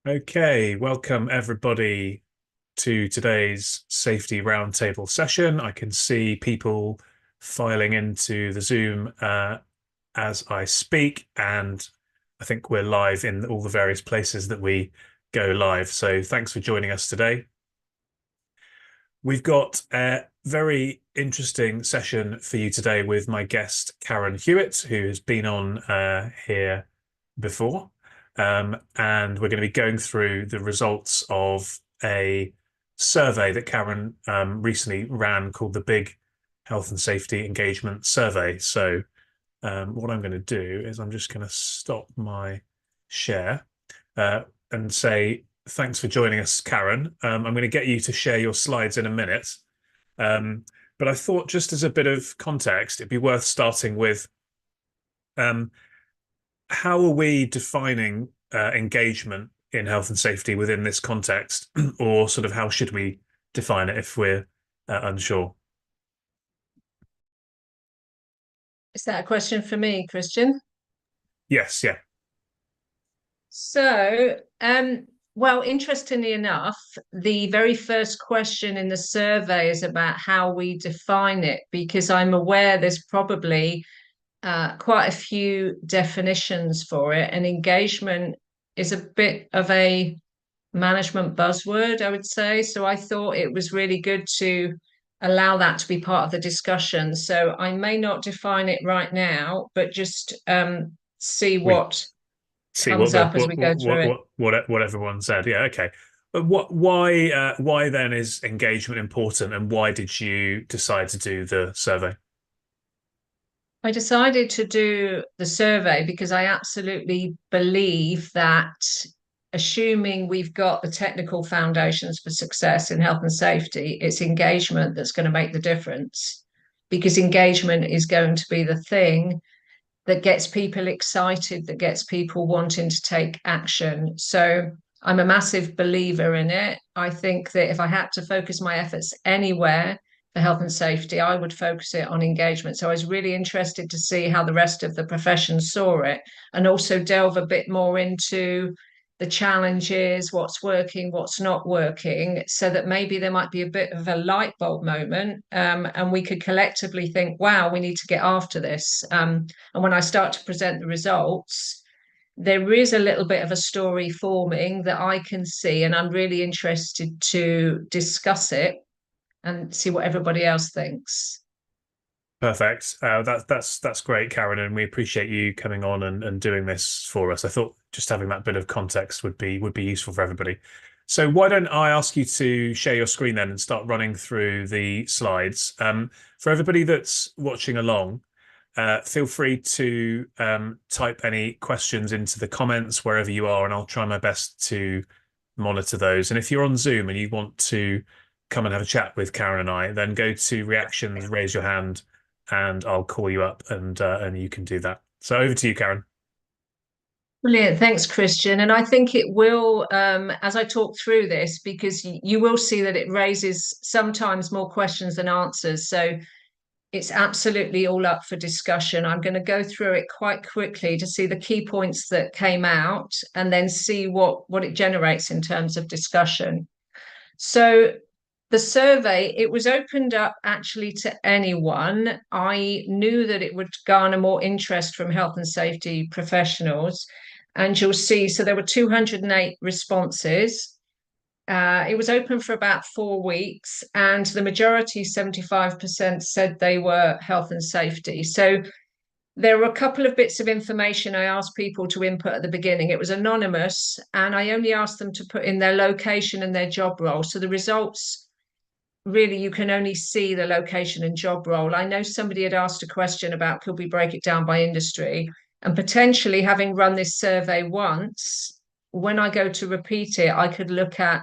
Okay, welcome everybody to today's safety roundtable session. I can see people filing into the Zoom as I speak, and I think we're live in all the various places that we go live. So thanks for joining us today. We've got a very interesting session for you today with my guest, Karen Hewitt, who has been on here before. And we're going to be going through the results of a survey that Karen recently ran called the Big Health and Safety Engagement Survey. So, what I'm going to do is I'm just going to stop my share and say thanks for joining us, Karen. I'm going to get you to share your slides in a minute. Um, but I thought, just as a bit of context, it'd be worth starting with um, how are we defining engagement in health and safety within this context, or sort of how should we define it if we're unsure? Is that a question for me, Christian? Yes, yeah. So, well, interestingly enough, the very first question in the survey is about how we define it, because I'm aware there's probably quite a few definitions for it, and engagement is a bit of a management buzzword, I would say. So I thought it was really good to allow that to be part of the discussion. So I may not define it right now, but just see We what see what comes the up as we go through it. what everyone said. Yeah, okay. But why then is engagement important, and why did you decide to do the survey? I decided to do the survey because I absolutely believe that, assuming we've got the technical foundations for success in health and safety, it's engagement that's going to make the difference. Because engagement is going to be the thing that gets people excited, that gets people wanting to take action. So I'm a massive believer in it. I think that if I had to focus my efforts anywhere for health and safety, I would focus it on engagement. So I was really interested to see how the rest of the profession saw it, and also delve a bit more into the challenges, what's working, what's not working, so that maybe there might be a bit of a light bulb moment, and we could collectively think, wow, we need to get after this. And when I start to present the results, there is a little bit of a story forming that I can see, and I'm really interested to discuss it and see what everybody else thinks. Perfect. That's great, Karen, and we appreciate you coming on and doing this for us. I thought just having that bit of context would be useful for everybody. So why don't I ask you to share your screen then and start running through the slides? For everybody that's watching along, feel free to type any questions into the comments wherever you are, and I'll try my best to monitor those. And if you're on Zoom and you want to come and have a chat with Karen and I, then go to reactions, raise your hand, and I'll call you up and you can do that. So over to you, Karen. Brilliant. Thanks, Christian. And I think it will, as I talk through this, because you will see that it raises sometimes more questions than answers. So it's absolutely all up for discussion. I'm going to go through it quite quickly to see the key points that came out, and then see what it generates in terms of discussion. So the survey, it was opened up actually to anyone. I knew that it would garner more interest from health and safety professionals. And you'll see, so there were 208 responses. It was open for about 4 weeks, and the majority, 75%, said they were health and safety. So there were a couple of bits of information I asked people to input at the beginning. It was anonymous, and I only asked them to put in their location and their job role. So the results, really, you can only see the location and job role. I know somebody had asked a question about, could we break it down by industry? And potentially, having run this survey once, when I go to repeat it, I could look at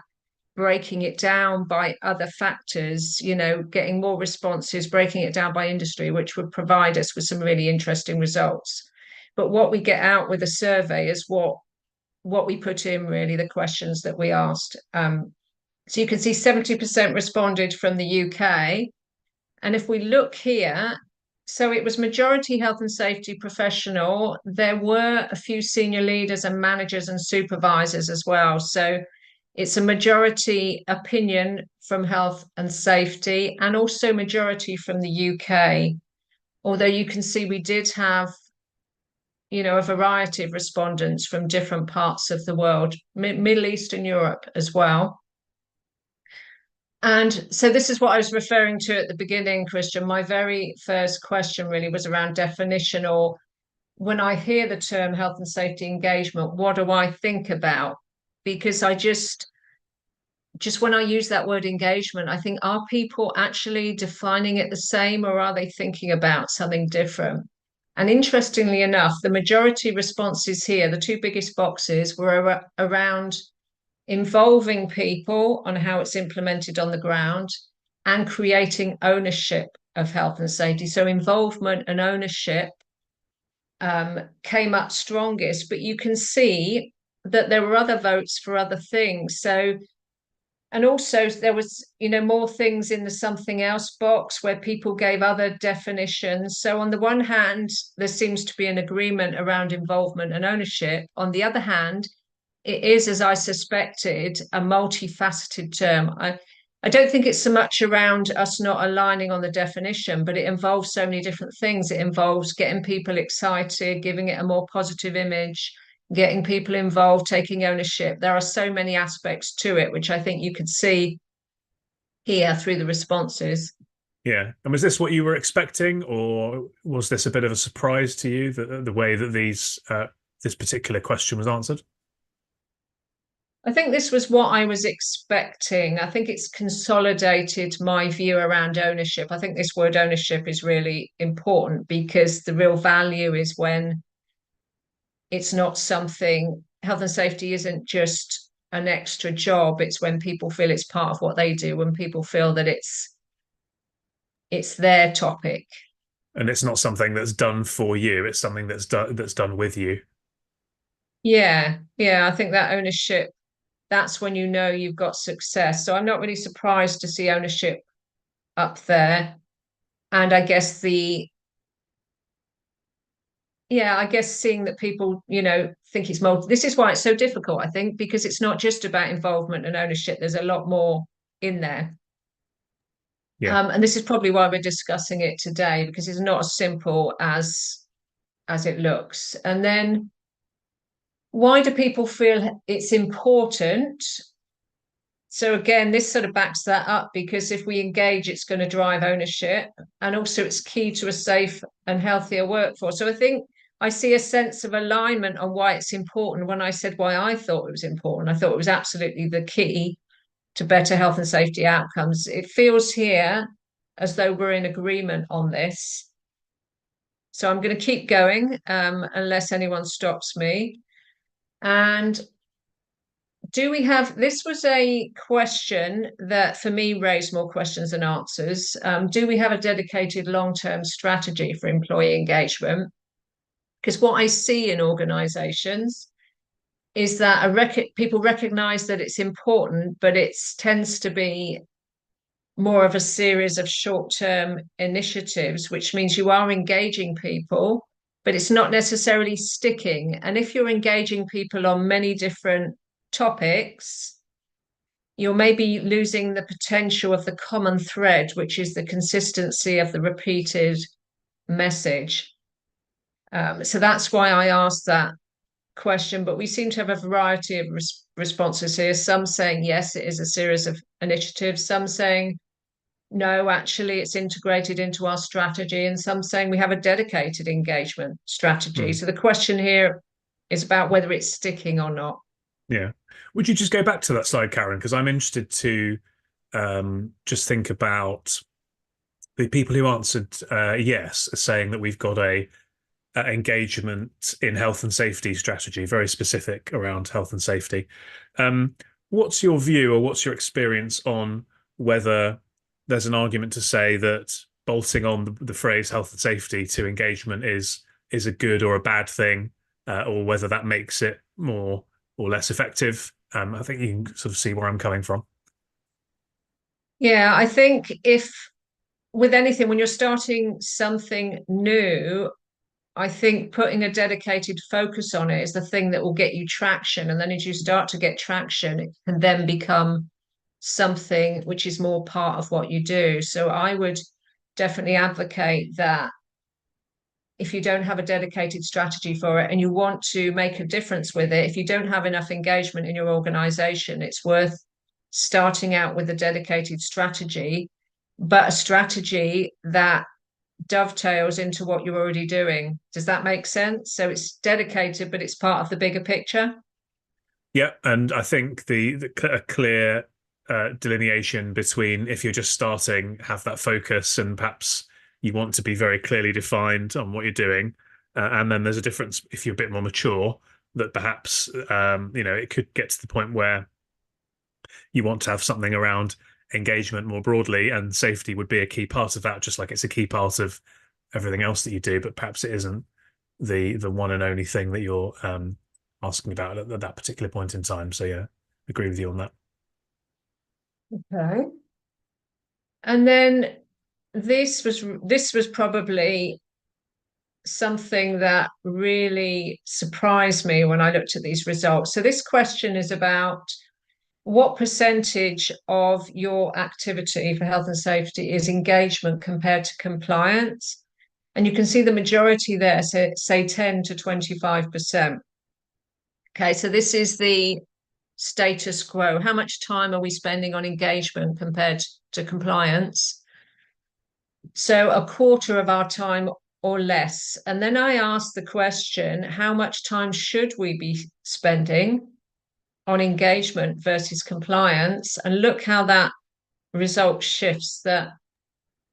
breaking it down by other factors, getting more responses, breaking it down by industry, which would provide us with some really interesting results. But what we get out with a survey is what we put in, really, the questions that we asked. So you can see 70% responded from the UK. And if we look here, So it was majority health and safety professional. There were a few senior leaders and managers and supervisors as well. So it's a majority opinion from health and safety and also majority from the UK. Although you can see we did have, a variety of respondents from different parts of the world, Middle East and Europe as well. And so this is what I was referring to at the beginning, Christian. My very first question really was around definition, or when I hear the term health and safety engagement, what do I think about? Because I just when I use that word engagement, I think, are people actually defining it the same, or are they thinking about something different? And interestingly enough, the majority responses here, the two biggest boxes, were around involving people on how it's implemented on the ground and creating ownership of health and safety. So involvement and ownership came up strongest, but you can see that there were other votes for other things. So, and also there was, more things in the something else box where people gave other definitions. So on the one hand, there seems to be an agreement around involvement and ownership. On the other hand, it is, as I suspected, a multifaceted term. I don't think it's so much around us not aligning on the definition, but it involves so many different things. It involves getting people excited, giving it a more positive image, getting people involved, taking ownership. There are so many aspects to it, which I think you could see here through the responses. Yeah. And was this what you were expecting, or was this a bit of a surprise to you, that the way that this particular question was answered? I think this was what I was expecting. I think it's consolidated my view around ownership. I think this word ownership is really important because the real value is when it's not something, health and safety isn't just an extra job. It's when people feel it's part of what they do, when people feel that it's their topic. And it's not something that's done for you, it's something that's done with you. Yeah, yeah. I think that ownership, that's when you know you've got success. So I'm not really surprised to see ownership up there. And I guess I guess seeing that people, think it's multi, this is why it's so difficult, I think, because it's not just about involvement and ownership. There's a lot more in there. Yeah. And this is probably why we're discussing it today, because it's not as simple as it looks. And then why do people feel it's important? So again, this sort of backs that up because if we engage, it's going to drive ownership, and also it's key to a safe and healthier workforce. So I think I see a sense of alignment on why it's important. When I said why I thought it was important, I thought it was absolutely the key to better health and safety outcomes. It feels here as though we're in agreement on this. So I'm going to keep going unless anyone stops me. And do we have, this was a question that for me raised more questions than answers. Do we have a dedicated long-term strategy for employee engagement? Because what I see in organizations is that people recognize that it's important, but it tends to be more of a series of short-term initiatives, which means you are engaging people, but it's not necessarily sticking. And if you're engaging people on many different topics, you're maybe losing the potential of the common thread, which is the consistency of the repeated message. So that's why I asked that question. But we seem to have a variety of responses here. Some saying, yes, it is a series of initiatives. Some saying, no, actually, it's integrated into our strategy. And some saying we have a dedicated engagement strategy. Hmm. So the question here is about whether it's sticking or not. Yeah. Would you just go back to that slide, Karen? Because I'm interested to just think about the people who answered yes, saying that we've got a engagement in health and safety strategy, very specific around health and safety. Um, what's your view, or what's your experience on whether there's an argument to say that bolting on the phrase health and safety to engagement is a good or a bad thing, or whether that makes it more or less effective? I think you can sort of see where I'm coming from. Yeah, I think if with anything, when you're starting something new, I think putting a dedicated focus on it is the thing that will get you traction. And then as you start to get traction, it can then become something which is more part of what you do. So I would definitely advocate that if you don't have a dedicated strategy for it and you want to make a difference with it, if you don't have enough engagement in your organization, it's worth starting out with a dedicated strategy, but a strategy that dovetails into what you're already doing. Does that make sense? So it's dedicated, but it's part of the bigger picture. Yeah, and I think a clear delineation between if you're just starting, have that focus, and perhaps you want to be very clearly defined on what you're doing, and then there's a difference if you're a bit more mature, that perhaps it could get to the point where you want to have something around engagement more broadly, and safety would be a key part of that, just like it's a key part of everything else that you do, but perhaps it isn't the one and only thing that you're asking about at that particular point in time. So yeah, agree with you on that. Okay. And then this was probably something that really surprised me when I looked at these results. So this question is about what percentage of your activity for health and safety is engagement compared to compliance? And you can see the majority there, say 10 to 25%. Okay, so this is the status quo. How much time are we spending on engagement compared to compliance? So a quarter of our time or less. And then I asked the question, how much time should we be spending on engagement versus compliance? And look how that result shifts, that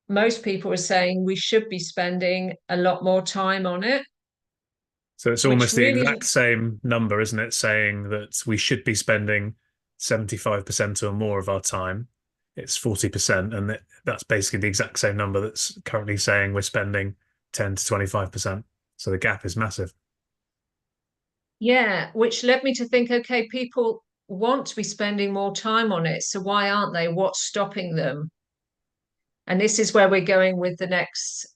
most people are saying we should be spending a lot more time on it, So it's which almost the really, exact same number, isn't it? Saying that we should be spending 75% or more of our time. It's 40%, and that's basically the exact same number that's currently saying we're spending 10 to 25%. So the gap is massive. yeah, which led me to think, okay, people want to be spending more time on it. So why aren't they? What's stopping them? And this is where we're going with the next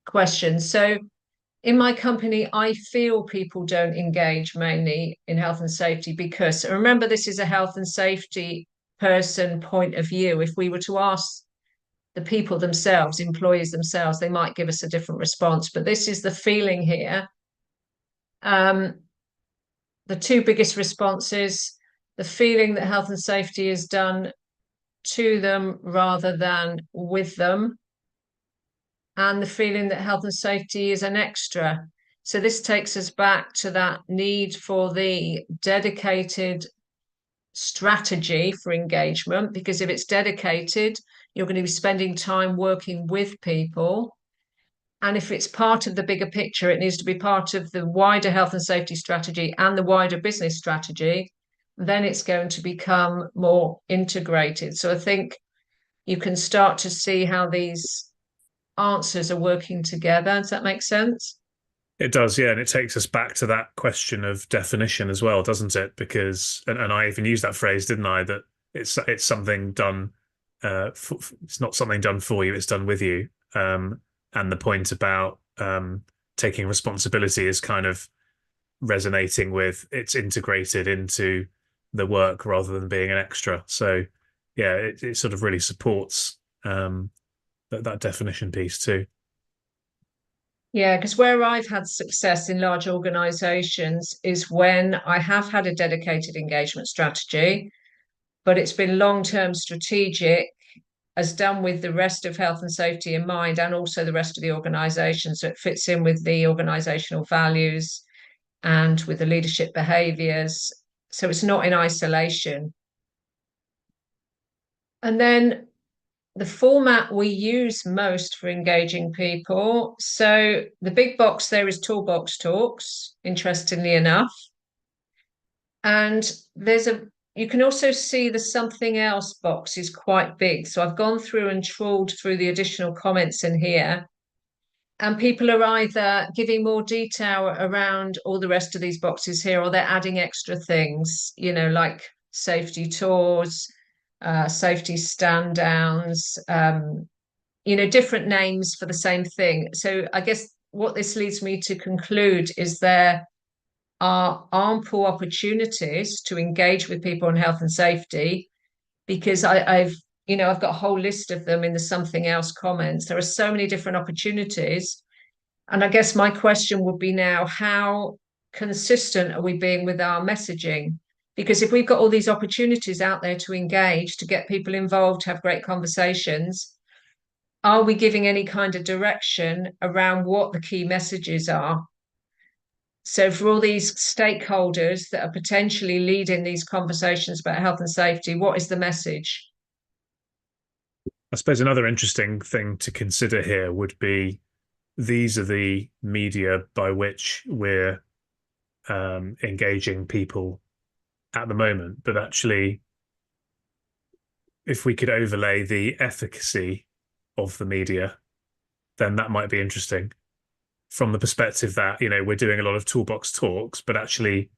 question. So in my company, I feel people don't engage mainly in health and safety because remember, this is a health and safety person point of view. If we were to ask the people themselves, employees themselves, they might give us a different response. But this is the feeling here. Um, the two biggest responses, the feeling that health and safety is done to them rather than with them, and the feeling that health and safety is an extra. So this takes us back to that need for the dedicated strategy for engagement, because if it's dedicated, you're going to be spending time working with people. And if it's part of the bigger picture, it needs to be part of the wider health and safety strategy and the wider business strategy. Then it's going to become more integrated. So I think you can start to see how these answers are working together. Does that make sense? It does, yeah, and it takes us back to that question of definition as well, doesn't it? Because, and I even used that phrase, didn't I? That it's something done. It's not something done for you; it's done with you. And the point about taking responsibility is kind of resonating with it's integrated into the work rather than being an extra. So, yeah, it sort of really supports that definition piece too. Yeah, because where I've had success in large organizations is when I have had a dedicated engagement strategy, but it's been long-term strategic, as done with the rest of health and safety in mind, and also the rest of the organization. So it fits in with the organizational values and with the leadership behaviors. So it's not in isolation. And then the format we use most for engaging people. So the big box there is toolbox talks, interestingly enough. And you can also see the something else box is quite big. So I've gone through and trawled through the additional comments in here. And people are either giving more detail around all the rest of these boxes here, or they're adding extra things, like safety tours, safety stand downs, different names for the same thing. So I guess what this leads me to conclude is there are ample opportunities to engage with people on health and safety, because I've got a whole list of them in the something else comments. There are so many different opportunities. And I guess my question would be now, how consistent are we being with our messaging? Because if we've got all these opportunities out there to engage, to get people involved, to have great conversations, are we giving any kind of direction around what the key messages are? So for all these stakeholders that are potentially leading these conversations about health and safety, what is the message? I suppose another interesting thing to consider here would be these are the media by which we're engaging people at the moment, but actually, if we could overlay the efficacy of the media, then that might be interesting from the perspective that, we're doing a lot of toolbox talks, but actually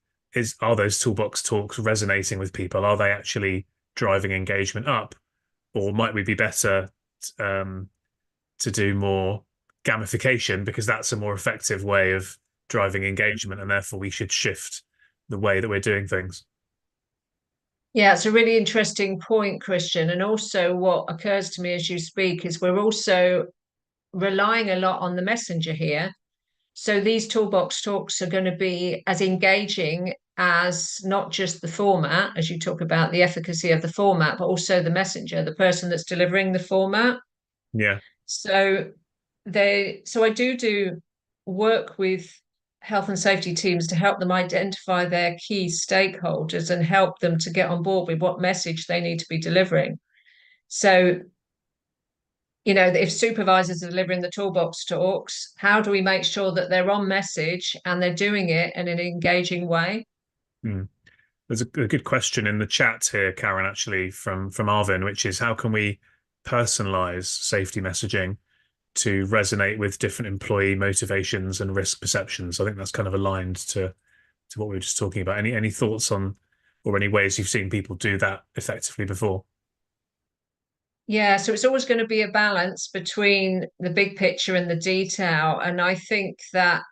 are those toolbox talks resonating with people? Are they actually driving engagement up? Or might we be better um, to do more gamification, because that's a more effective way of driving engagement, and therefore we should shift the way that we're doing things. Yeah, it's a really interesting point, Christian. And also, what occurs to me as you speak is we're also relying a lot on the messenger here. So these toolbox talks are going to be as engaging as not just the format, as you talk about the efficacy of the format, but also the messenger, the person that's delivering the format. Yeah. So I do work with health and safety teams to help them identify their key stakeholders and help them to get on board with what message they need to be delivering. So, if supervisors are delivering the toolbox talks, how do we make sure that they're on message and they're doing it in an engaging way? Mm. There's a good question in the chat here, Karen, actually from Arvin, which is how can we personalize safety messaging to resonate with different employee motivations and risk perceptions? I think that's kind of aligned to what we were just talking about. Any thoughts on, or any ways you've seen people do that effectively before? Yeah, so it's always going to be a balance between the big picture and the detail. And I think that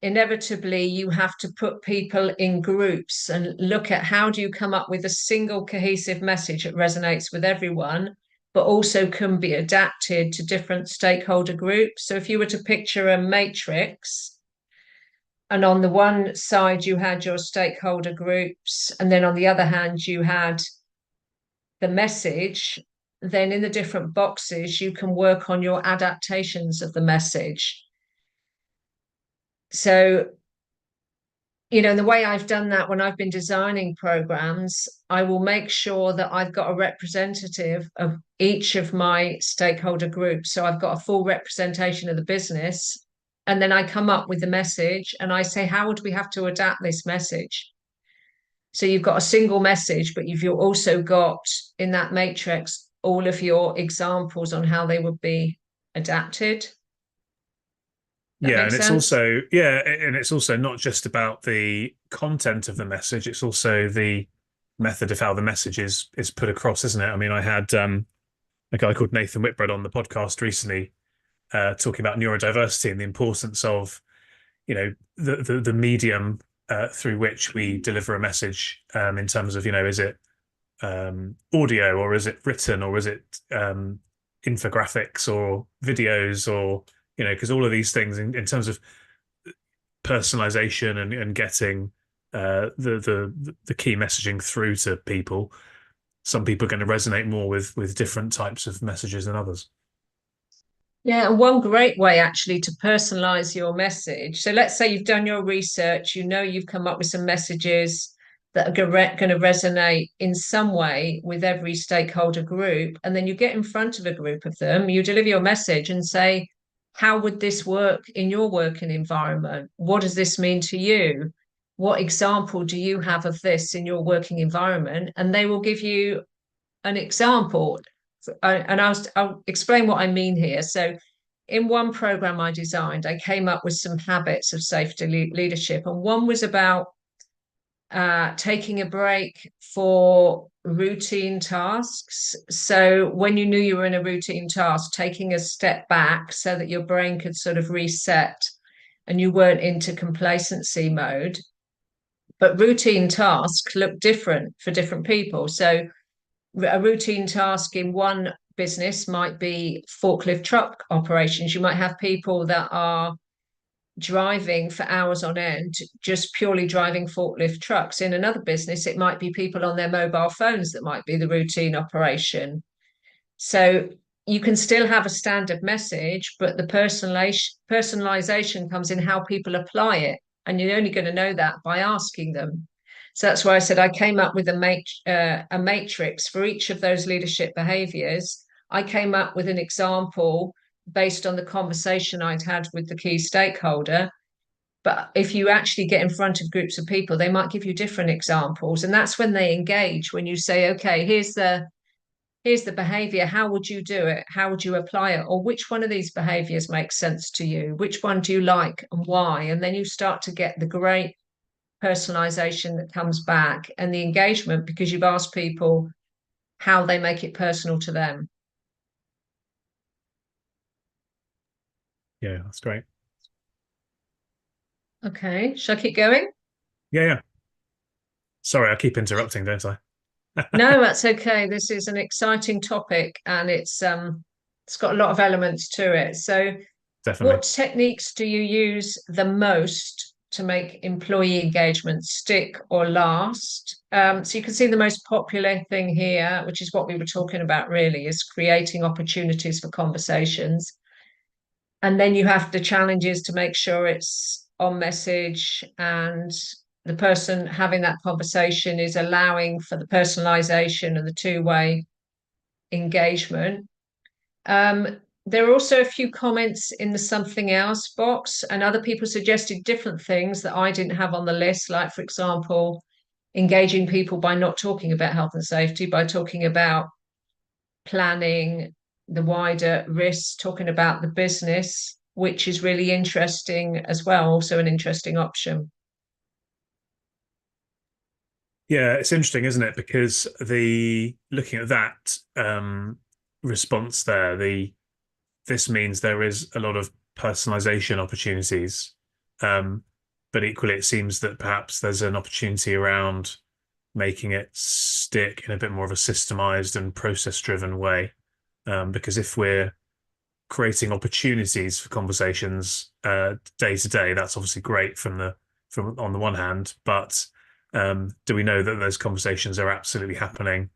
inevitably you have to put people in groups and look at how do you come up with a single cohesive message that resonates with everyone, but also can be adapted to different stakeholder groups. So if you were to picture a matrix, and on the one side you had your stakeholder groups, and then on the other hand you had the message, then in the different boxes you can work on your adaptations of the message. So, the way I've done that when I've been designing programs, I will make sure that I've got a representative of each of my stakeholder groups. So I've got a full representation of the business. And then I come up with the message and I say, how would we have to adapt this message? So you've got a single message, but you've also got in that matrix all of your examples on how they would be adapted. That Yeah, makes and it's sense? also yeah, and it's also not just about the content of the message, it's also the method of how the message is put across, isn't it? I mean, I had a guy called Nathan Whitbread on the podcast recently, talking about neurodiversity and the importance of, the medium through which we deliver a message, in terms of, is it audio, or is it written, or is it infographics or videos, or, because all of these things in terms of personalization and getting the key messaging through to people, some people are going to resonate more with different types of messages than others. Yeah, and one great way actually to personalize your message. So let's say you've done your research, you've come up with some messages that are going to resonate in some way with every stakeholder group. And then you get in front of a group of them, you deliver your message and say, how would this work in your working environment? What does this mean to you? What example do you have of this in your working environment? And they will give you an example. I'll explain what I mean here. So, in one program I designed, I came up with some habits of safety leadership, and one was about taking a break for routine tasks. So when you knew you were in a routine task, taking a step back so that your brain could sort of reset and you weren't into complacency mode. But routine tasks look different for different people. So a routine task in one business might be forklift truck operations. You might have people that are driving for hours on end, just purely driving forklift trucks. In another business, it might be people on their mobile phones that might be the routine operation. So you can still have a standard message, but the personalization comes in how people apply it. And you're only going to know that by asking them. So that's why I said I came up with a matrix for each of those leadership behaviors. I came up with an example based on the conversation I'd had with the key stakeholder. But if you actually get in front of groups of people, they might give you different examples. And that's when they engage, when you say, okay, here's the behavior. How would you do it? How would you apply it? Or which one of these behaviors makes sense to you? Which one do you like and why? And then you start to get the great personalization that comes back and the engagement because you've asked people how they make it personal to them. Yeah, that's great. Okay, shall I keep going? Yeah, yeah. Sorry, I keep interrupting, don't I? No, that's okay. This is an exciting topic and it's got a lot of elements to it. So Definitely. what techniques do you use the most to make employee engagement stick or last? So you can see the most popular thing here, which is what we were talking about really, is creating opportunities for conversations. And then you have the challenges to make sure it's on message and the person having that conversation is allowing for the personalization and the two-way engagement. There are also a few comments in the something else box, and other people suggested different things that I didn't have on the list, like, for example, engaging people by not talking about health and safety, by talking about planning, the wider risks, talking about the business, which is really interesting as well, also an interesting option. Yeah, it's interesting, isn't it? Because the looking at that response there, the this means there is a lot of personalization opportunities. Um, but equally, it seems that perhaps there's an opportunity around making it stick in a bit more of a systemized and process-driven way. Because if we're creating opportunities for conversations day to day, that's obviously great from on the one hand, but do we know that those conversations are absolutely happening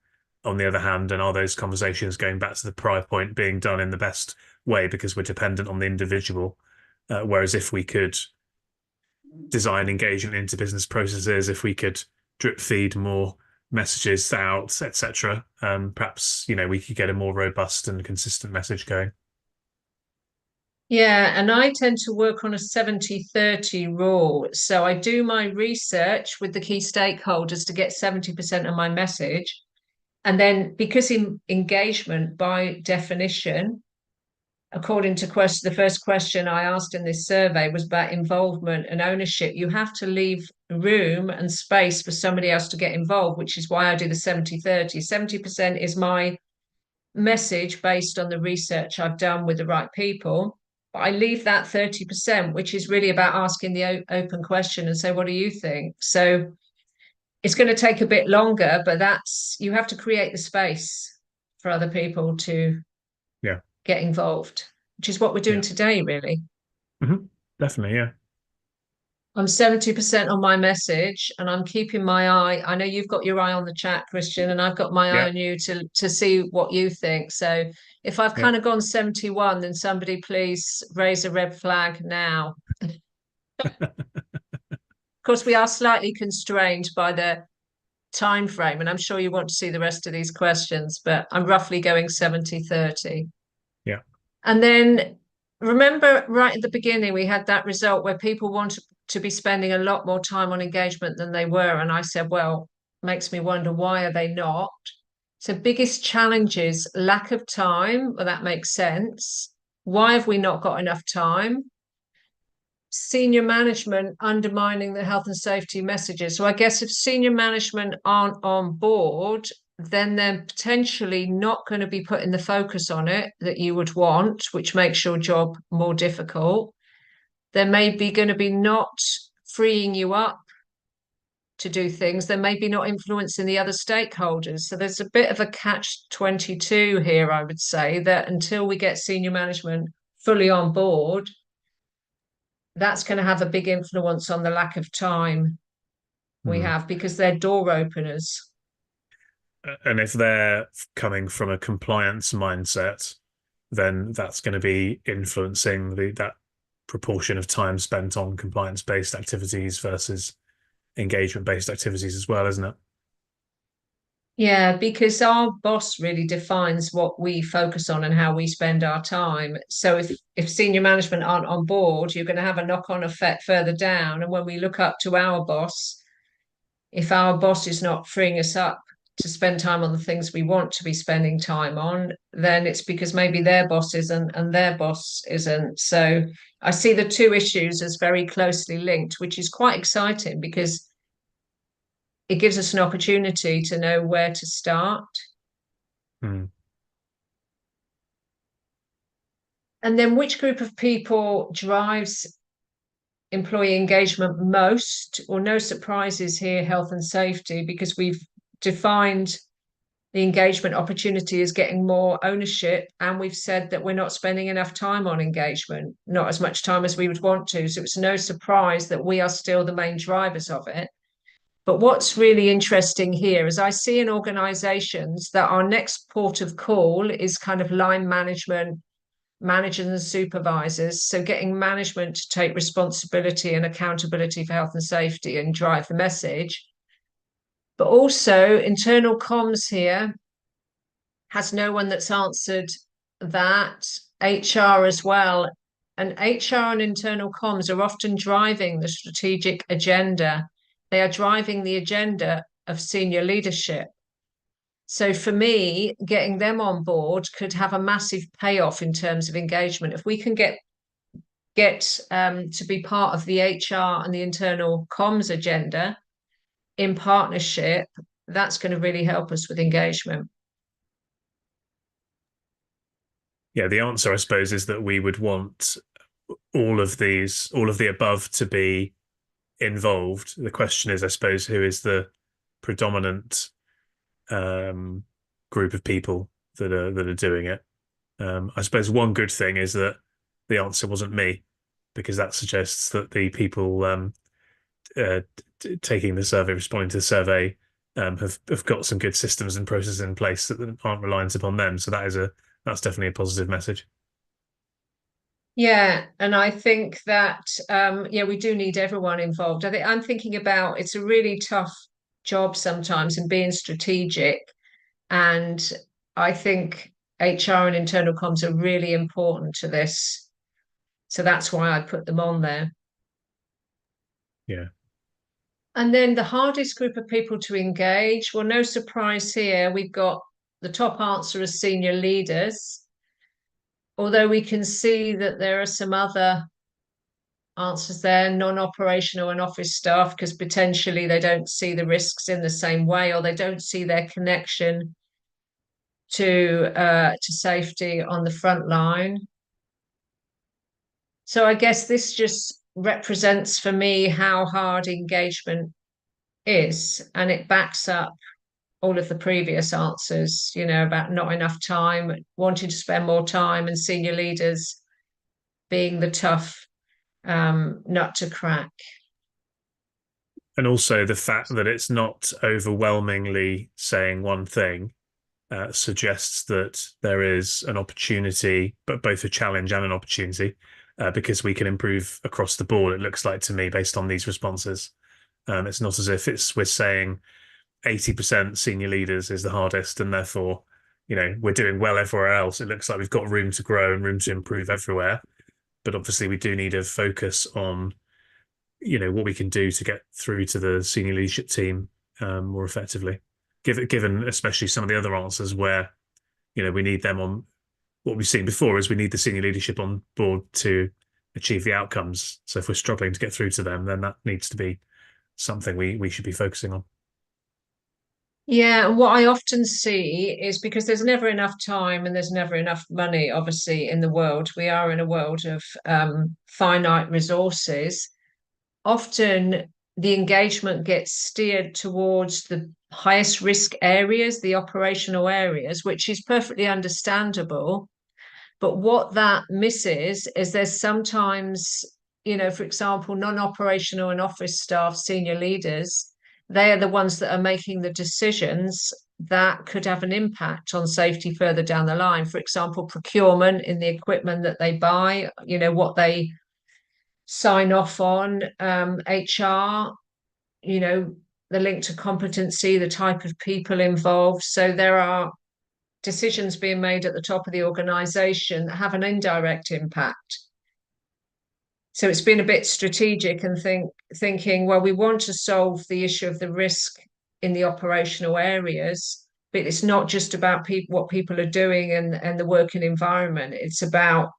on the other hand, and are those conversations going back to the prior point being done in the best way because we're dependent on the individual? Whereas if we could design engagement into business processes, if we could drip feed more messages out, etc., perhaps we could get a more robust and consistent message going. Yeah, and I tend to work on a 70-30 rule. So I do my research with the key stakeholders to get 70% of my message. And then because in engagement by definition, according to the first question I asked in this survey was about involvement and ownership. You have to leave room and space for somebody else to get involved, which is why I do the 70-30. 70% is my message based on the research I've done with the right people. But I leave that 30%, which is really about asking the open question and say, what do you think? So it's going to take a bit longer, but you have to create the space for other people to Yeah, get involved, which is what we're doing yeah. today, really. Definitely, yeah. I'm 70% on my message and I'm keeping my eye. I know you've got your eye on the chat, Christian, and I've got my eye Yeah, on you to see what you think. So if I've yeah. kind of gone 71, then somebody please raise a red flag now. Of course, we are slightly constrained by the time frame, and I'm sure you want to see the rest of these questions, but I'm roughly going 70-30. Yeah. And then remember right at the beginning, we had that result where people wanted to be spending a lot more time on engagement than they were. And I said, well, makes me wonder, why are they not? So biggest challenges, lack of time. Well, that makes sense. Why have we not got enough time? Senior management undermining the health and safety messages. So I guess if senior management aren't on board, then they're potentially not going to be putting the focus on it that you would want, which makes your job more difficult. They're maybe going to be not freeing you up to do things. They're maybe not influencing the other stakeholders. So there's a bit of a catch 22 here, I would say, that until we get senior management fully on board, that's going to have a big influence on the lack of time we Hmm. have because they're door openers. And if they're coming from a compliance mindset, then that's going to be influencing that proportion of time spent on compliance-based activities versus engagement-based activities as well, isn't it? Yeah, because our boss really defines what we focus on and how we spend our time. So if senior management aren't on board, you're going to have a knock-on effect further down. And when we look up to our boss, if our boss is not freeing us up to spend time on the things we want to be spending time on, then it's because maybe their boss isn't and their boss isn't. So I see the two issues as very closely linked, which is quite exciting because it gives us an opportunity to know where to start. Hmm. And then which group of people drives employee engagement most? Well, no surprises here, health and safety, because we've defined the engagement opportunity as getting more ownership. And we've said that we're not spending enough time on engagement, not as much time as we would want to. So it's no surprise that we are still the main drivers of it. But what's really interesting here is I see in organizations that our next port of call is kind of line management, managers and supervisors. So getting management to take responsibility and accountability for health and safety and drive the message. But also internal comms here has no one that's answered that. HR as well. And HR and internal comms are often driving the strategic agenda. They are driving the agenda of senior leadership. So for me, getting them on board could have a massive payoff in terms of engagement. If we can get to be part of the HR and the internal comms agenda in partnership, that's going to really help us with engagement. Yeah, the answer, I suppose, is that we would want all of the above to be involved. The question is, I suppose, who is the predominant um, group of people that are doing it? I suppose one good thing is that the answer wasn't me, because that suggests that the people uh, taking the survey, responding to the survey, have got some good systems and processes in place that aren't reliant upon them. So that's definitely a positive message. Yeah, and I think that yeah, we do need everyone involved. I think I'm thinking about it's a really tough job sometimes and being strategic. And I think HR and internal comms are really important to this. So that's why I put them on there. Yeah. And then the hardest group of people to engage, well, no surprise here. We've got the top answer as senior leaders, although we can see that there are some other answers there, non-operational and office staff, because potentially they don't see the risks in the same way or they don't see their connection to safety on the front line. So I guess this just represents for me how hard engagement is, and it backs up all of the previous answers, about not enough time, wanting to spend more time, and senior leaders being the tough nut to crack. And also the fact that it's not overwhelmingly saying one thing suggests that there is an opportunity, but both a challenge and an opportunity, because we can improve across the board. It looks like to me, based on these responses, it's not as if we're saying 80% senior leaders is the hardest, and therefore, we're doing well everywhere else. It looks like we've got room to grow and room to improve everywhere. But obviously, we do need a focus on, what we can do to get through to the senior leadership team more effectively. Given especially some of the other answers where, we need them on. What we've seen before is we need the senior leadership on board to achieve the outcomes. So if we're struggling to get through to them, then that needs to be something we should be focusing on. Yeah, and what I often see is because there's never enough time and there's never enough money, obviously, in the world. We are in a world of finite resources. Often the engagement gets steered towards the highest risk areas, the operational areas, which is perfectly understandable. But what that misses is there's sometimes, for example, non-operational and office staff, senior leaders, they are the ones that are making the decisions that could have an impact on safety further down the line. For example, procurement in the equipment that they buy, what they sign off on, HR, the link to competency, the type of people involved. So there are decisions being made at the top of the organization that have an indirect impact. So it's been a bit strategic and thinking, well, we want to solve the issue of the risk in the operational areas, but it's not just about what people are doing and the working environment. It's about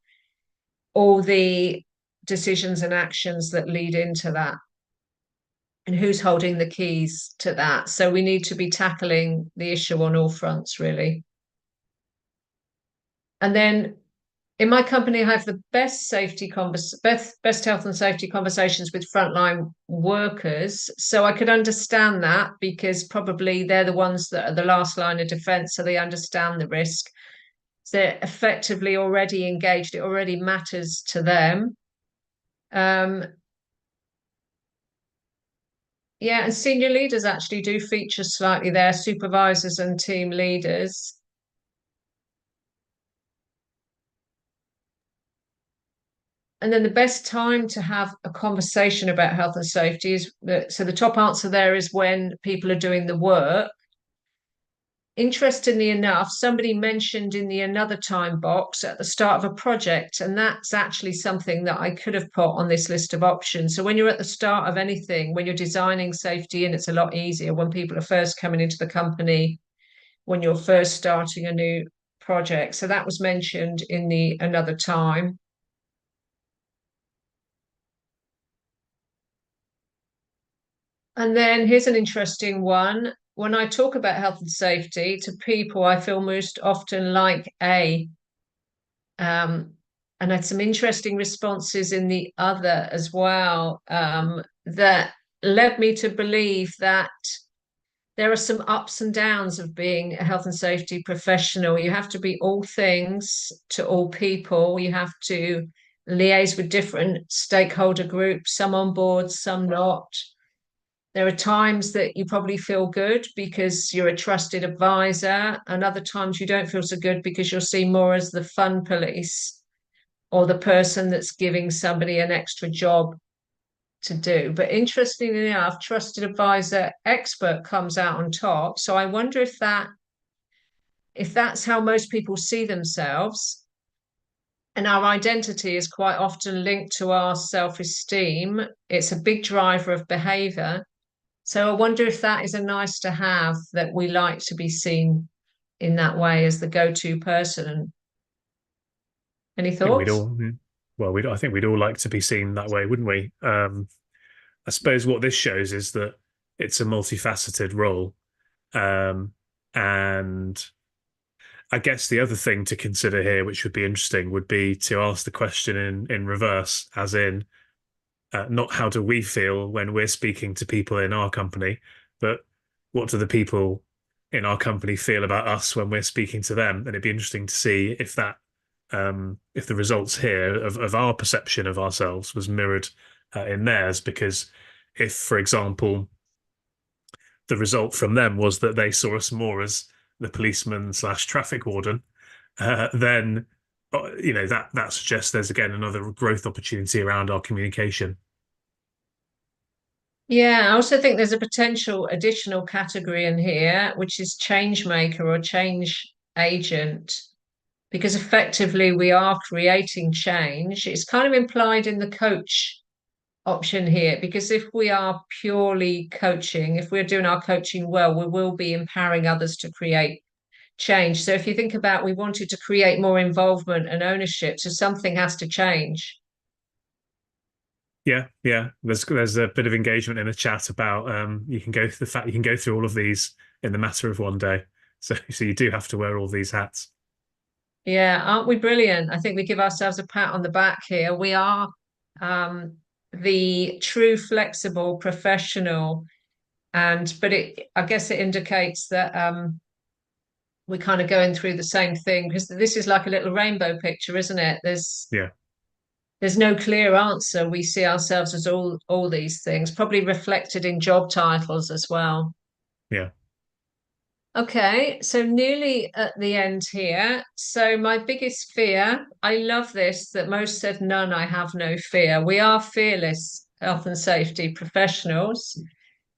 all the decisions and actions that lead into that and who's holding the keys to that. So we need to be tackling the issue on all fronts, really. And then in my company, I have the best health and safety conversations with frontline workers. So I could understand that because probably they're the ones that are the last line of defense, so they understand the risk. So they're effectively already engaged. It already matters to them. Um, yeah, and senior leaders actually do feature slightly there, supervisors and team leaders. And then the best time to have a conversation about health and safety is so the top answer there is when people are doing the work. Interestingly enough, somebody mentioned in the another time box at the start of a project, and that's actually something that I could have put on this list of options. So when you're at the start of anything, when you're designing safety, and it's a lot easier when people are first coming into the company, when you're first starting a new project. So that was mentioned in the another time. And then here's an interesting one. When I talk about health and safety to people, I feel most often like A. Um, and I had some interesting responses in the other as well, that led me to believe that there are some ups and downs of being a health and safety professional. You have to be all things to all people. You have to liaise with different stakeholder groups, some on board, some not. There are times that you probably feel good because you're a trusted advisor, and other times you don't feel so good because you're seen more as the fun police or the person that's giving somebody an extra job to do. But interestingly enough, trusted advisor expert comes out on top. So I wonder if that's how most people see themselves. And our identity is quite often linked to our self-esteem. It's a big driver of behavior. So I wonder if that is a nice to have that we like to be seen in that way as the go-to person. Any I think we'd thoughts? all, well, I think we'd all like to be seen that way, wouldn't we? I suppose what this shows is that it's a multifaceted role. Um, and I guess the other thing to consider here, which would be interesting, would be to ask the question in reverse, as in not how do we feel when we're speaking to people in our company, but what do the people in our company feel about us when we're speaking to them? And it'd be interesting to see if if the results here of our perception of ourselves was mirrored in theirs. Because if, for example, the result from them was that they saw us more as the policeman slash traffic warden, then that suggests there's again another growth opportunity around our communication. Yeah, I also think there's a potential additional category in here, which is change maker or change agent, because effectively we are creating change. It's kind of implied in the coach option here, because if we are purely coaching, if we're doing our coaching well, we will be empowering others to create change. So if you think about we wanted to create more involvement and ownership, so something has to change. Yeah. There's a bit of engagement in the chat about you can go through the fact you can go through all of these in the matter of one day. So you do have to wear all these hats. Yeah, aren't we brilliant? I think we give ourselves a pat on the back here. We are um, the true flexible professional, and but it I guess it indicates that we're kind of going through the same thing because this is like a little rainbow picture, isn't it? Yeah, There's no clear answer. We see ourselves as all these things, probably reflected in job titles as well. yeah, Okay, so nearly at the end here. So my biggest fear, I love this, that most said none, I have no fear. We are fearless health and safety professionals.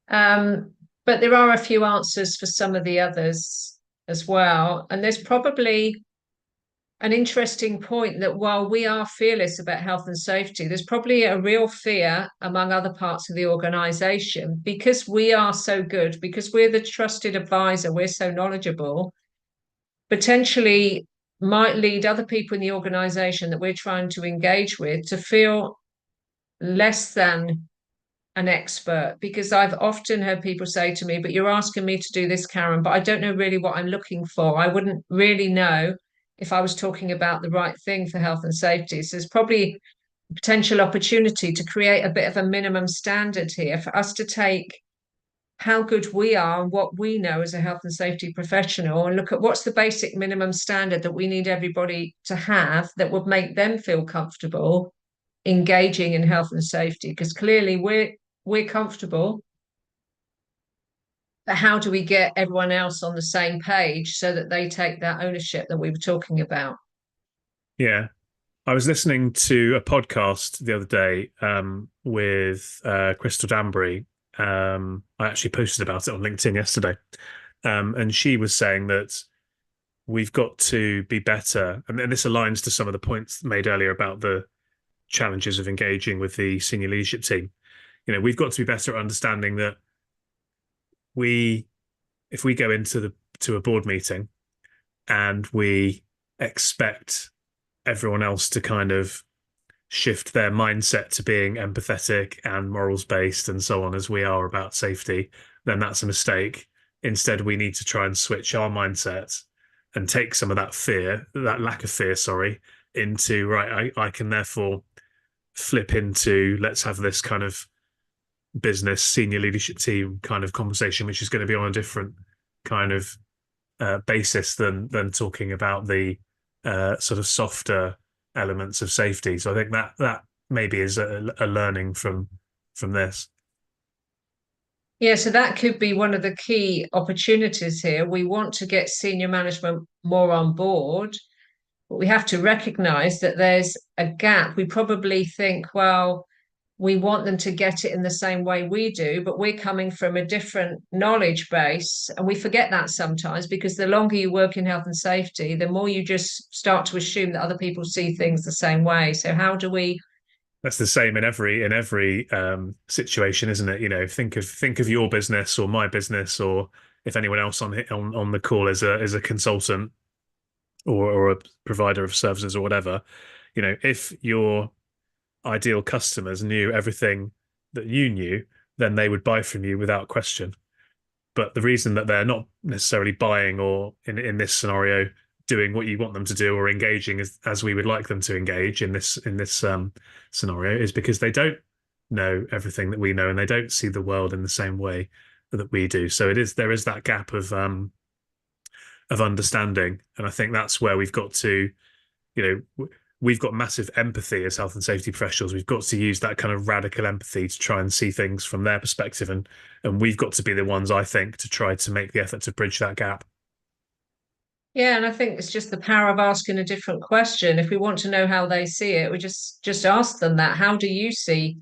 Um, but there are a few answers for some of the others as well. And there's probably an interesting point that while we are fearless about health and safety, there's probably a real fear among other parts of the organization because we are so good, because we're the trusted advisor, we're so knowledgeable, potentially might lead other people in the organization that we're trying to engage with to feel less than an expert. Because I've often heard people say to me, but you're asking me to do this, Karen, but I don't know really what I'm looking for. I wouldn't really know if I was talking about the right thing for health and safety. So there's probably a potential opportunity to create a bit of a minimum standard here for us to take how good we are and what we know as a health and safety professional and look at what's the basic minimum standard that we need everybody to have that would make them feel comfortable engaging in health and safety, because clearly we're comfortable, but how do we get everyone else on the same page so that they take that ownership that we were talking about? yeah. I was listening to a podcast the other day with Crystal Danbury. I actually posted about it on LinkedIn yesterday. And she was saying that we've got to be better. And this aligns to some of the points made earlier about the challenges of engaging with the senior leadership team. We've got to be better at understanding that we, if we go into to a board meeting and we expect everyone else to kind of shift their mindset to being empathetic and morals based and so on as we are about safety, then that's a mistake. Instead, we need to try and switch our mindset and take some of that fear, that lack of fear, sorry, into right. I can therefore flip into let's have this kind of business senior leadership team kind of conversation, which is going to be on a different kind of basis than talking about the sort of softer elements of safety. So I think that maybe is a learning from this. Yeah, so that could be one of the key opportunities here. We want to get senior management more on board, but we have to recognize that there's a gap. We probably think, well, we want them to get it in the same way we do, but we're coming from a different knowledge base. And we forget that sometimes because the longer you work in health and safety, the more you just start to assume that other people see things the same way. So how do we? That's the same in every situation, isn't it? Think of your business or my business, or if anyone else on the call is a consultant or a provider of services or whatever. If your ideal customers knew everything that you knew, then they would buy from you without question. But the reason that they're not necessarily buying or in this scenario doing what you want them to do or engaging as we would like them to engage in this scenario is because they don't know everything that we know and they don't see the world in the same way that we do. So there is that gap of understanding, and I think that's where we've got to, we've got massive empathy as health and safety professionals. We've got to use that kind of radical empathy to try and see things from their perspective, and we've got to be the ones, I think, to try to make the effort to bridge that gap. Yeah, and I think it's just the power of asking a different question. If we want to know how they see it, we just ask them that. How do you see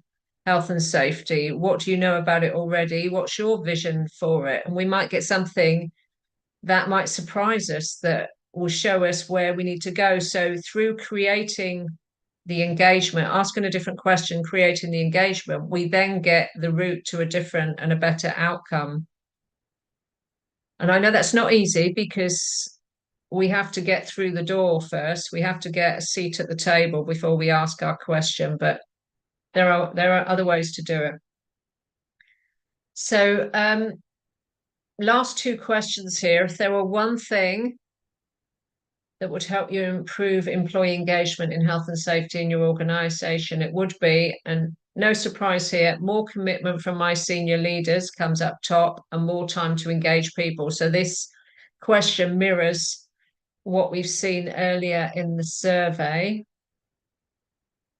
health and safety? What do you know about it already? What's your vision for it? And we might get something that might surprise us that will show us where we need to go. So through creating the engagement, asking a different question, creating the engagement, we then get the route to a different and a better outcome. And I know that's not easy because we have to get through the door first. We have to get a seat at the table before we ask our question, but there are other ways to do it. So last two questions here. If there were one thing that would help you improve employee engagement in health and safety in your organization, it would be, and no surprise here, more commitment from my senior leaders comes up top and more time to engage people. So this question mirrors what we've seen earlier in the survey.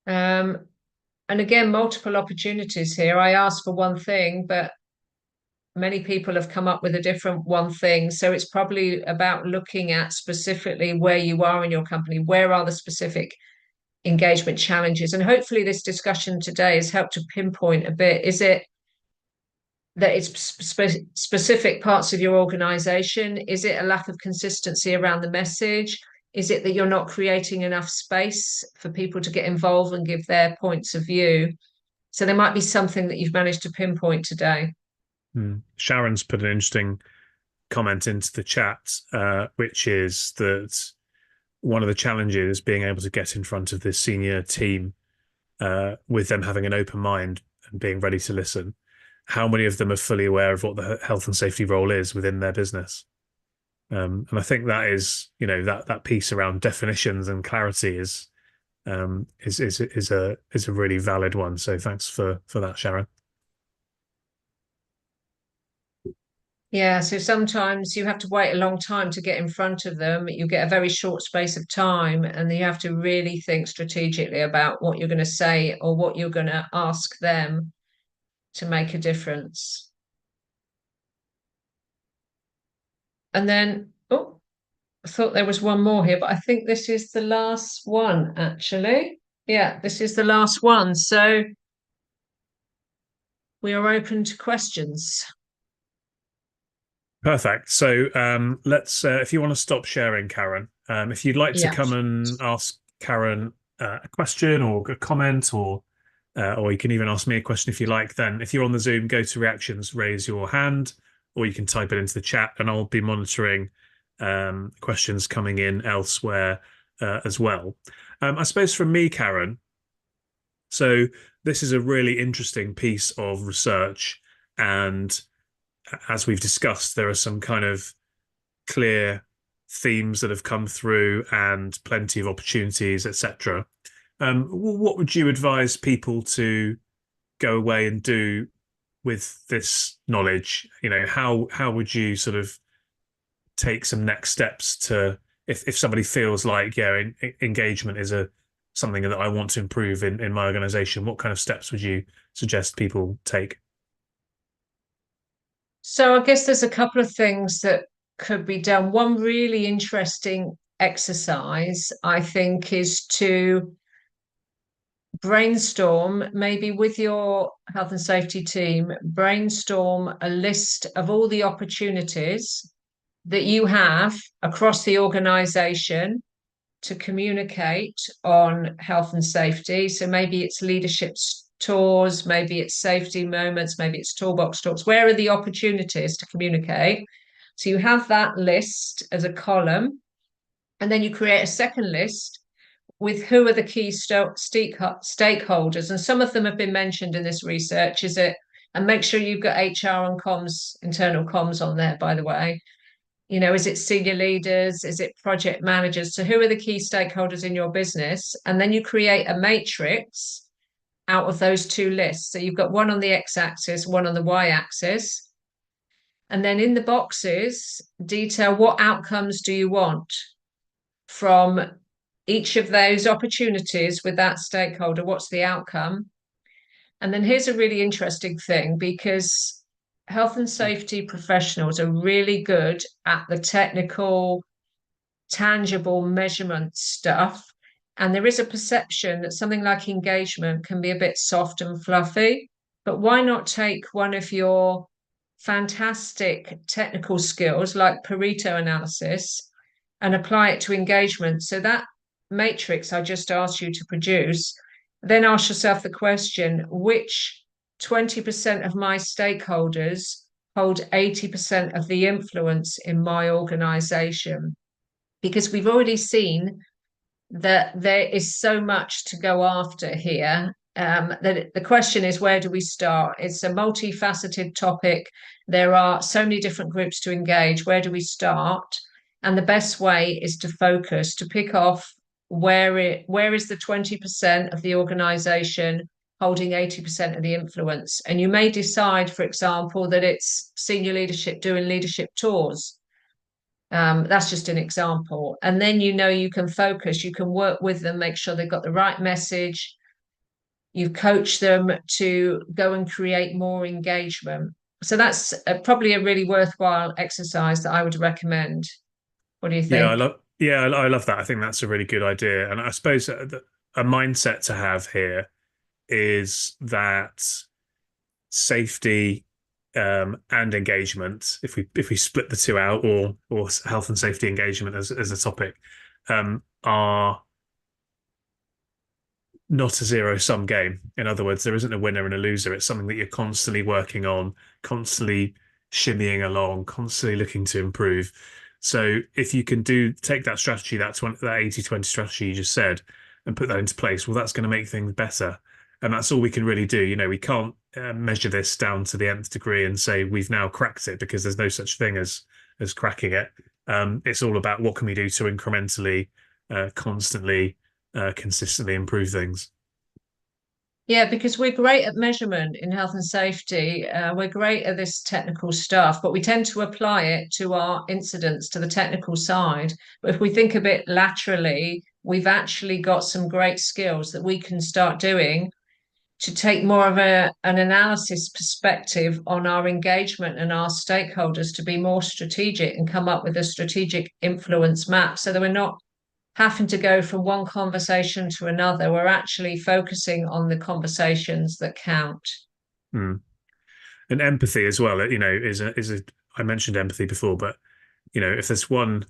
And again, multiple opportunities here. I asked for one thing, but many people have come up with a different one thing. So it's probably about looking at specifically where you are in your company. Where are the specific engagement challenges? And hopefully this discussion today has helped to pinpoint a bit. Is it that it's specific parts of your organization? Is it a lack of consistency around the message? Is it that you're not creating enough space for people to get involved and give their points of view? So there might be something that you've managed to pinpoint today. Sharon's put an interesting comment into the chat, which is that one of the challenges being able to get in front of this senior team with them having an open mind and being ready to listen. How many of them are fully aware of what the health and safety role is within their business? And I think that is, that piece around definitions and clarity is a really valid one. So thanks for that, Sharon. Yeah, so sometimes you have to wait a long time to get in front of them. You get a very short space of time, and you have to really think strategically about what you're going to say or what you're going to ask them to make a difference. And then, oh, I thought there was one more here, but I think this is the last one, actually. Yeah, this is the last one. So we are open to questions. Perfect. So let's, if you want to stop sharing, Karen, if you'd like to Yeah. come and ask Karen a question or a comment, or you can even ask me a question if you like, then if you're on the Zoom, go to reactions, raise your hand, or you can type it into the chat, and I'll be monitoring questions coming in elsewhere as well. I suppose from me, Karen, so this is a really interesting piece of research, and as we've discussed, there are some kind of clear themes that have come through and plenty of opportunities, etc. What would you advise people to go away and do with this knowledge? How would you sort of take some next steps to, if somebody feels like, engagement is something that I want to improve in my organization, what kind of steps would you suggest people take? So I guess there's a couple of things that could be done. One really interesting exercise, I think, is to brainstorm, maybe with your health and safety team, brainstorm a list of all the opportunities that you have across the organization to communicate on health and safety. So maybe it's leadership tours, maybe it's safety moments, maybe it's toolbox talks. Where are the opportunities to communicate? So you have that list as a column, and then you create a second list with who are the key stakeholders. And some of them have been mentioned in this research. And make sure you've got HR and comms, internal comms on there, by the way. Is it senior leaders? Is it project managers? So who are the key stakeholders in your business? And then you create a matrix out of those two lists. So you've got one on the x-axis, one on the y-axis. And then in the boxes, detail what outcomes do you want from each of those opportunities with that stakeholder. What's the outcome? And then here's a really interesting thing, because health and safety professionals are really good at the technical, tangible measurement stuff. And there is a perception that something like engagement can be a bit soft and fluffy. But why not take one of your fantastic technical skills like Pareto analysis and apply it to engagement? So that matrix I just asked you to produce, then ask yourself the question, which 20% of my stakeholders hold 80% of the influence in my organization? Because we've already seen that there is so much to go after here. the question is, where do we start? It's a multifaceted topic. There are so many different groups to engage. Where do we start? And the best way is to focus, to pick off where is the 20% of the organization holding 80% of the influence. And you may decide, for example, that it's senior leadership doing leadership tours. That's just an example. And then you can focus, you can work with them, make sure they've got the right message. You coach them to go and create more engagement. So that's probably a really worthwhile exercise that I would recommend. What do you Yeah, think? I love that. I think that's a really good idea. And I suppose a mindset to have here is that safety and engagement, if we split the two out, or health and safety engagement as a topic, are not a zero sum game. In other words, there isn't a winner and a loser. It's something that you're constantly working on, constantly shimmying along, constantly looking to improve. So if you can take that strategy, that 80/20 strategy you just said, and put that into place, well, that's going to make things better. And that's all we can really do. We can't measure this down to the nth degree and say we've now cracked it, because there's no such thing as cracking it. It's all about what can we do to incrementally, constantly, consistently improve things. Yeah, because we're great at measurement in health and safety. We're great at this technical stuff, but we tend to apply it to our incidents, to the technical side. But if we think a bit laterally, we've actually got some great skills that we can start doing to take more of an analysis perspective on our engagement and our stakeholders, to be more strategic and come up with a strategic influence map, so that we're not having to go from one conversation to another. We're actually focusing on the conversations that count. Mm. And empathy as well, is a I mentioned empathy before, but if there's one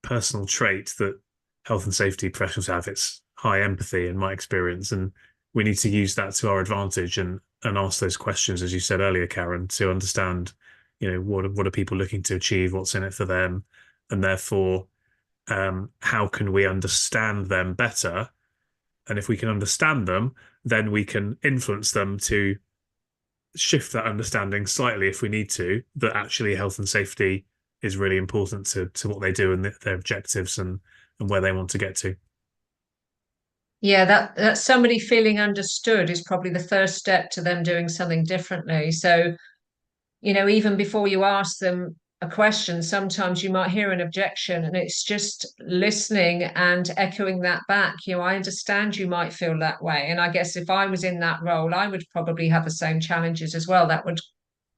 personal trait that health and safety professionals have, it's high empathy in my experience. And we need to use that to our advantage, and ask those questions, as you said earlier, Karen, to understand, what are people looking to achieve, what's in it for them, and therefore, how can we understand them better? And if we can understand them, then we can influence them to shift that understanding slightly if we need to, that actually health and safety is really important to what they do, and their objectives, and where they want to get to. Yeah, that somebody feeling understood is probably the first step to them doing something differently. So, even before you ask them a question, sometimes you might hear an objection, and it's just listening and echoing that back. I understand you might feel that way. And I guess if I was in that role, I would probably have the same challenges as well. That would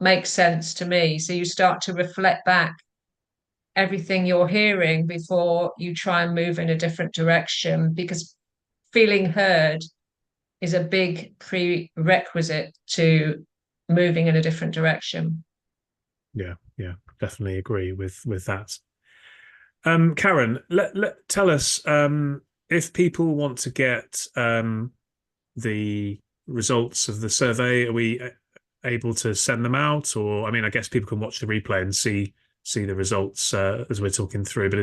make sense to me. So you start to reflect back everything you're hearing before you try and move in a different direction, because feeling heard is a big prerequisite to moving in a different direction. Yeah, yeah, definitely agree with that. Karen, tell us, if people want to get the results of the survey, are we able to send them out? Or, I mean, I guess people can watch the replay and see the results as we're talking through. But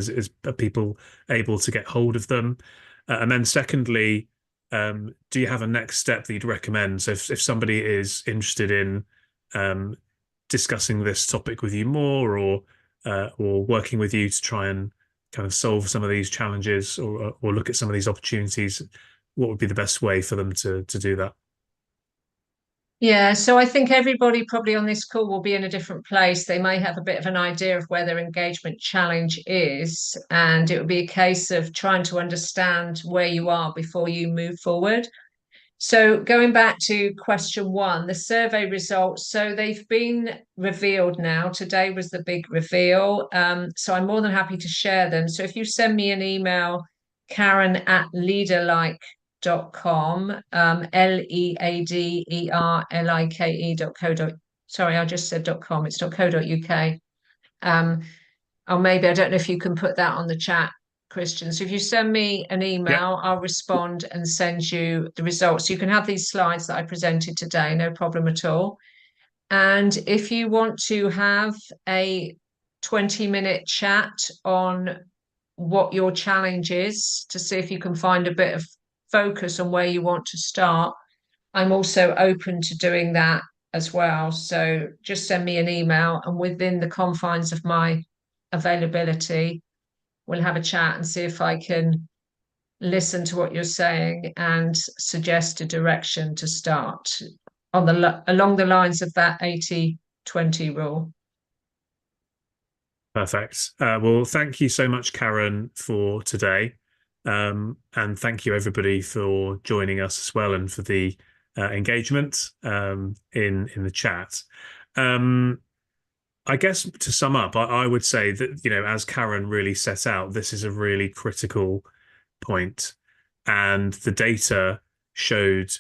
are people able to get hold of them? And then, secondly, do you have a next step that you'd recommend? So, if somebody is interested in discussing this topic with you more, or working with you to try and kind of solve some of these challenges, or look at some of these opportunities, what would be the best way for them to do that? Yeah, so I think everybody probably on this call will be in a different place. They may have a bit of an idea of where their engagement challenge is, and it would be a case of trying to understand where you are before you move forward. So going back to question one, the survey results, so they've been revealed now. Today was the big reveal. So I'm more than happy to share them. So if you send me an email, Karen@leaderlike.com, leaderlike. Sorry, I just said .com. It's .co.uk. Um, or maybe I don't know if you can put that on the chat, Christian. So if you send me an Yeah, email, I'll respond and send you the results. You can have these slides that I presented today, no problem at all. And if you want to have a 20-minute chat on what your challenge is, to see if you can find a bit of focus on where you want to start, I'm also open to doing that as well. So just send me an email, and within the confines of my availability, we'll have a chat and see if I can listen to what you're saying and suggest a direction to start on along the lines of that 80/20 rule. Perfect. Well, thank you so much, Karen, for today. And thank you, everybody, for joining us as well and for the engagement in the chat. Um, I guess to sum up, I would say that, as Karen really set out, this is a really critical point. And the data showed,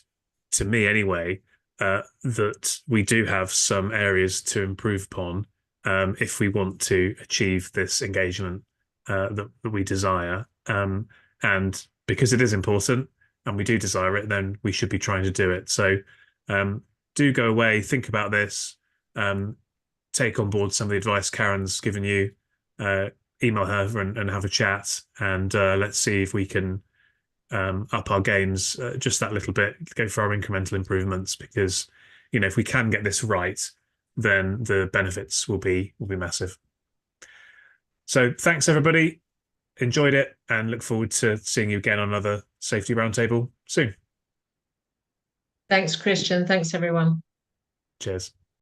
to me anyway, that we do have some areas to improve upon if we want to achieve this engagement that we desire. And because it is important and we do desire it, then we should be trying to do it. So um, do go away, think about this, take on board some of the advice Karen's given you, uh, email her and have a chat, and let's see if we can up our games just that little bit, go for our incremental improvements, because if we can get this right, then the benefits will be massive. So thanks everybody, enjoyed it, and look forward to seeing you again on another safety roundtable soon. Thanks, Christian. Thanks, everyone. Cheers.